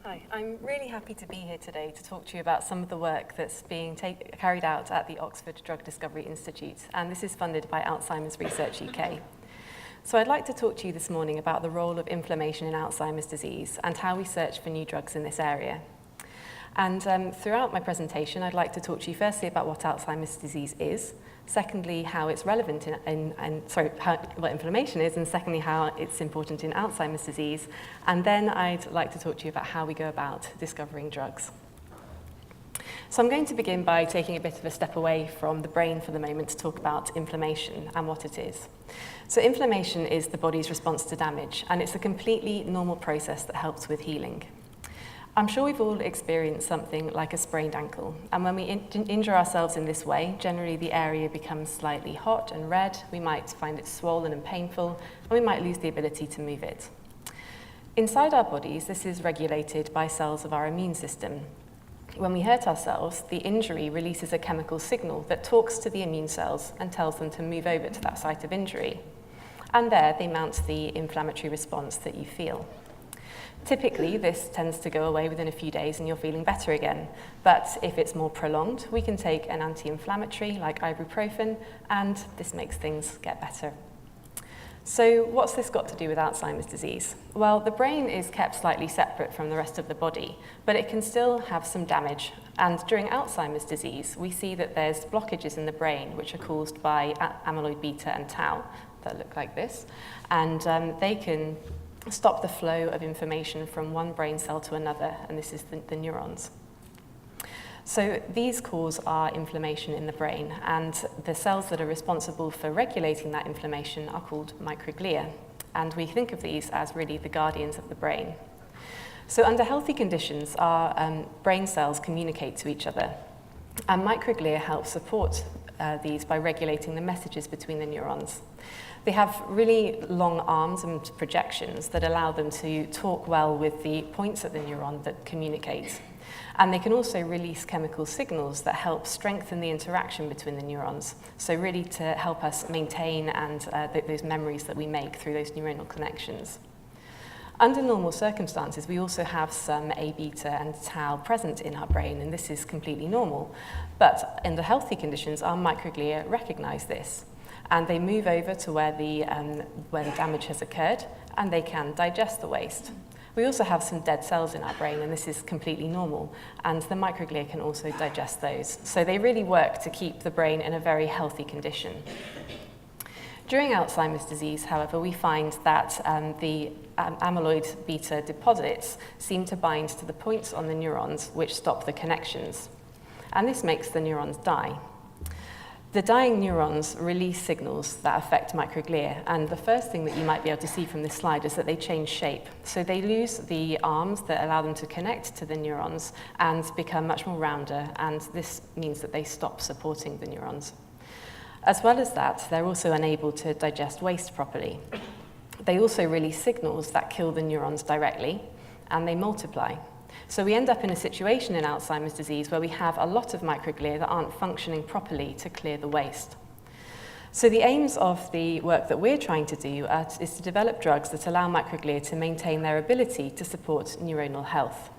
Hi, I'm really happy to be here today to talk to you about some of the work that's being carried out at the Oxford Drug Discovery Institute, and this is funded by Alzheimer's Research UK. So I'd like to talk to you this morning about the role of inflammation in Alzheimer's disease and how we search for new drugs in this area. And throughout my presentation, I'd like to talk to you firstly about what Alzheimer's disease is, secondly, how it's relevant what inflammation is, and secondly, how it's important in Alzheimer's disease. And then I'd like to talk to you about how we go about discovering drugs. So I'm going to begin by taking a bit of a step away from the brain for the moment to talk about inflammation and what it is. So inflammation is the body's response to damage, and it's a completely normal process that helps with healing. I'm sure we've all experienced something like a sprained ankle, and when we injure ourselves in this way, generally the area becomes slightly hot and red, we might find it swollen and painful, and we might lose the ability to move it. Inside our bodies, this is regulated by cells of our immune system. When we hurt ourselves, the injury releases a chemical signal that talks to the immune cells and tells them to move over to that site of injury. And there they mount the inflammatory response that you feel. Typically, this tends to go away within a few days and you're feeling better again. But if it's more prolonged, we can take an anti-inflammatory like ibuprofen, and this makes things get better. So what's this got to do with Alzheimer's disease? Well, the brain is kept slightly separate from the rest of the body, but it can still have some damage. And during Alzheimer's disease, we see that there's blockages in the brain which are caused by amyloid beta and tau that look like this. And they can stop the flow of information from one brain cell to another, and this is the neurons. So these cause our inflammation in the brain, and the cells that are responsible for regulating that inflammation are called microglia, and we think of these as really the guardians of the brain. So under healthy conditions, our brain cells communicate to each other, and microglia help support these by regulating the messages between the neurons. They have really long arms and projections that allow them to talk well with the points at the neuron that communicate. And they can also release chemical signals that help strengthen the interaction between the neurons, so really to help us maintain and those memories that we make through those neuronal connections. Under normal circumstances, we also have some A beta and tau present in our brain, and this is completely normal. But in the healthy conditions, our microglia recognize this, and they move over to where the damage has occurred, and they can digest the waste. We also have some dead cells in our brain, and this is completely normal, and the microglia can also digest those. So they really work to keep the brain in a very healthy condition. During Alzheimer's disease, however, we find that the amyloid beta deposits seem to bind to the points on the neurons which stop the connections, and this makes the neurons die. The dying neurons release signals that affect microglia, and the first thing that you might be able to see from this slide is that they change shape. So they lose the arms that allow them to connect to the neurons and become much more rounder, and this means that they stop supporting the neurons. As well as that, they're also unable to digest waste properly. They also release signals that kill the neurons directly, and they multiply. So we end up in a situation in Alzheimer's disease where we have a lot of microglia that aren't functioning properly to clear the waste. So the aims of the work that we're trying to do is to develop drugs that allow microglia to maintain their ability to support neuronal health.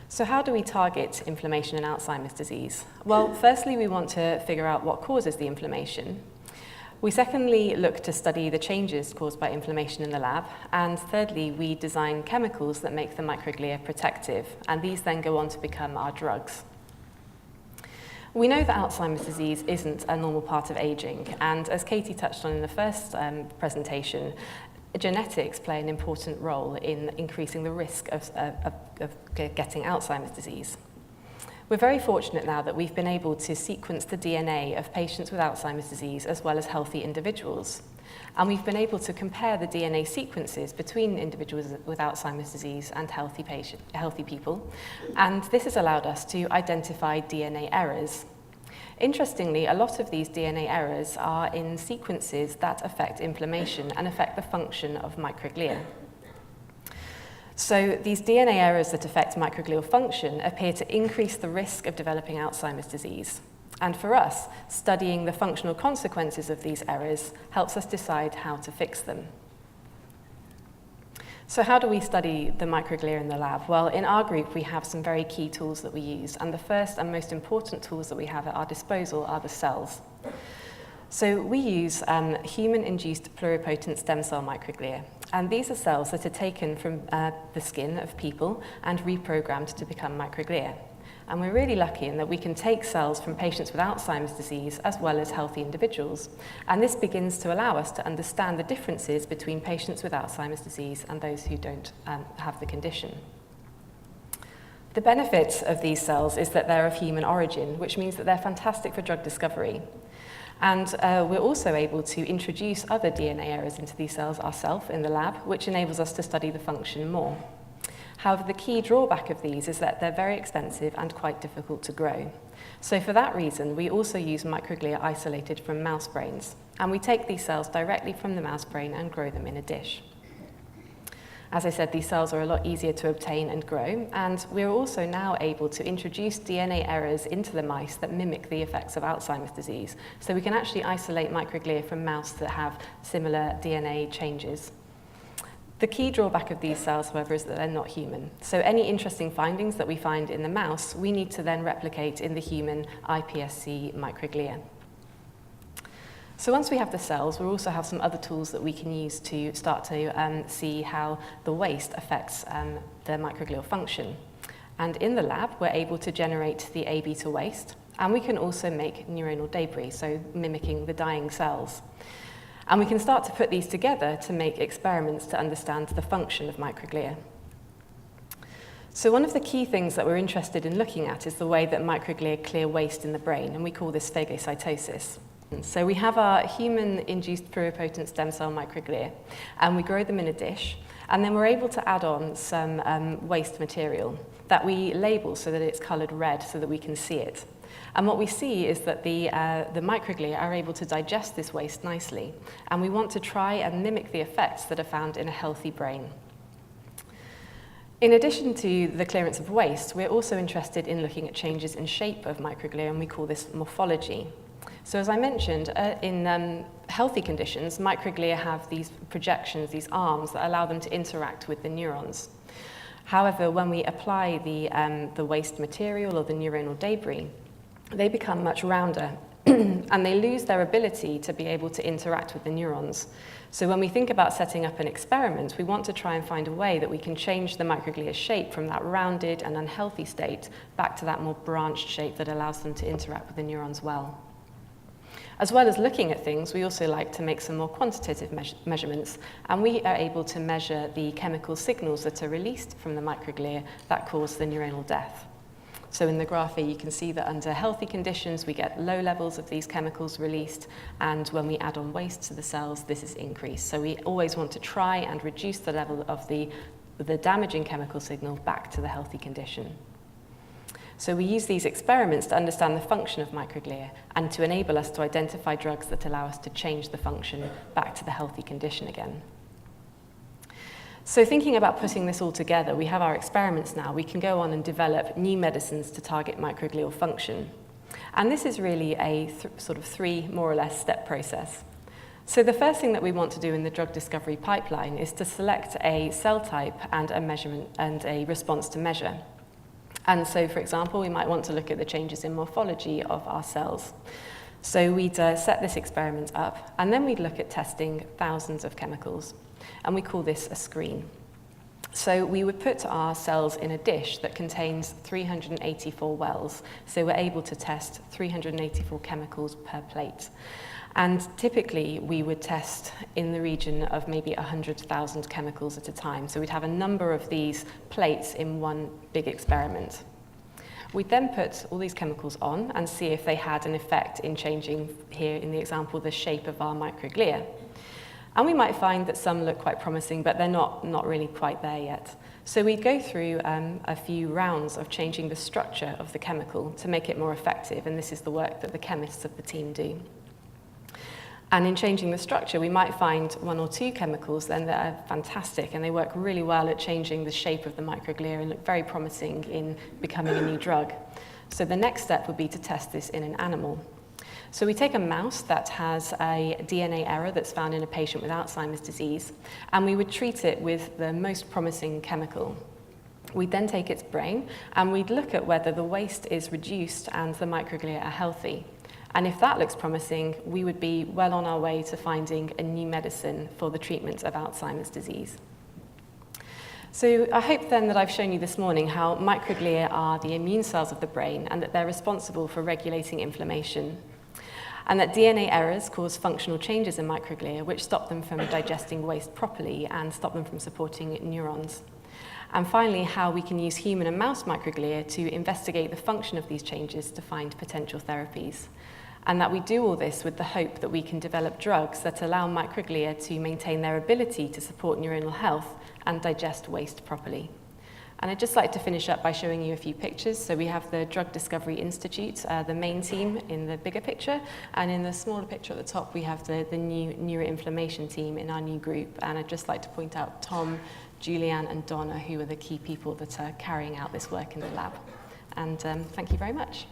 So how do we target inflammation in Alzheimer's disease? Well, firstly, we want to figure out what causes the inflammation. We secondly look to study the changes caused by inflammation in the lab, and thirdly, we design chemicals that make the microglia protective, and these then go on to become our drugs. We know that Alzheimer's disease isn't a normal part of aging, and as Katie touched on in the first presentation, genetics play an important role in increasing the risk of getting Alzheimer's disease. We're very fortunate now that we've been able to sequence the DNA of patients with Alzheimer's disease as well as healthy individuals. And we've been able to compare the DNA sequences between individuals with Alzheimer's disease and healthy people. And this has allowed us to identify DNA errors. Interestingly, a lot of these DNA errors are in sequences that affect inflammation and affect the function of microglia. So these DNA errors that affect microglial function appear to increase the risk of developing Alzheimer's disease. And for us, studying the functional consequences of these errors helps us decide how to fix them. So how do we study the microglia in the lab? Well, in our group, we have some very key tools that we use, and the first and most important tools that we have at our disposal are the cells. So we use human-induced pluripotent stem cell microglia, and these are cells that are taken from the skin of people and reprogrammed to become microglia. And we're really lucky in that we can take cells from patients with Alzheimer's disease as well as healthy individuals. And this begins to allow us to understand the differences between patients with Alzheimer's disease and those who don't have the condition. The benefit of these cells is that they're of human origin, which means that they're fantastic for drug discovery. And we're also able to introduce other DNA errors into these cells ourselves in the lab, which enables us to study the function more. However, the key drawback of these is that they're very expensive and quite difficult to grow. So for that reason, we also use microglia isolated from mouse brains, and we take these cells directly from the mouse brain and grow them in a dish. As I said, these cells are a lot easier to obtain and grow, and we're also now able to introduce DNA errors into the mice that mimic the effects of Alzheimer's disease. So we can actually isolate microglia from mouse that have similar DNA changes. The key drawback of these cells, however, is that they're not human. So any interesting findings that we find in the mouse, we need to then replicate in the human iPSC microglia. So once we have the cells, we also have some other tools that we can use to start to see how the waste affects the microglial function. And in the lab, we're able to generate the A beta waste, and we can also make neuronal debris, so mimicking the dying cells. And we can start to put these together to make experiments to understand the function of microglia. So one of the key things that we're interested in looking at is the way that microglia clear waste in the brain, and we call this phagocytosis. So we have our human-induced pluripotent stem cell microglia, and we grow them in a dish, and then we're able to add on some waste material that we label so that it's colored red so that we can see it. And what we see is that the microglia are able to digest this waste nicely, and we want to try and mimic the effects that are found in a healthy brain. In addition to the clearance of waste, we're also interested in looking at changes in shape of microglia, and we call this morphology. So as I mentioned, in healthy conditions, microglia have these projections, these arms that allow them to interact with the neurons. However, when we apply the waste material or the neuronal debris, they become much rounder and they lose their ability to be able to interact with the neurons. So when we think about setting up an experiment, we want to try and find a way that we can change the microglia's shape from that rounded and unhealthy state back to that more branched shape that allows them to interact with the neurons well. As well as looking at things, we also like to make some more quantitative measurements, and we are able to measure the chemical signals that are released from the microglia that cause the neuronal death. So in the graph here, you can see that under healthy conditions, we get low levels of these chemicals released, and when we add on waste to the cells, this is increased. So we always want to try and reduce the level of the damaging chemical signal back to the healthy condition. So we use these experiments to understand the function of microglia and to enable us to identify drugs that allow us to change the function back to the healthy condition again. So thinking about putting this all together, we have our experiments now. We can go on and develop new medicines to target microglial function. And this is really a sort of three, more or less, step process. So the first thing that we want to do in the drug discovery pipeline is to select a cell type and a measurement and a response to measure. And so, for example, we might want to look at the changes in morphology of our cells. So we'd set this experiment up, and then we'd look at testing thousands of chemicals. And we call this a screen. So we would put our cells in a dish that contains 384 wells. So we're able to test 384 chemicals per plate. And typically, we would test in the region of maybe 100,000 chemicals at a time. So we'd have a number of these plates in one big experiment. We'd then put all these chemicals on and see if they had an effect in changing, here in the example, the shape of our microglia. And we might find that some look quite promising, but they're not really quite there yet. So we'd go through a few rounds of changing the structure of the chemical to make it more effective, and this is the work that the chemists of the team do. And in changing the structure, we might find one or two chemicals then that are fantastic, and they work really well at changing the shape of the microglia and look very promising in becoming a new drug. So the next step would be to test this in an animal. So we take a mouse that has a DNA error that's found in a patient with Alzheimer's disease, and we would treat it with the most promising chemical. We'd then take its brain and we'd look at whether the waste is reduced and the microglia are healthy. And if that looks promising, we would be well on our way to finding a new medicine for the treatment of Alzheimer's disease. So I hope then that I've shown you this morning how microglia are the immune cells of the brain and that they're responsible for regulating inflammation. And that DNA errors cause functional changes in microglia which stop them from digesting waste properly and stop them from supporting neurons. And finally, how we can use human and mouse microglia to investigate the function of these changes to find potential therapies. And that we do all this with the hope that we can develop drugs that allow microglia to maintain their ability to support neuronal health and digest waste properly. And I'd just like to finish up by showing you a few pictures. So we have the Drug Discovery Institute, the main team in the bigger picture, and in the smaller picture at the top, we have the new Neuroinflammation Team in our new group. And I'd just like to point out Tom, Julianne and Donna, who are the key people that are carrying out this work in the lab. And thank you very much.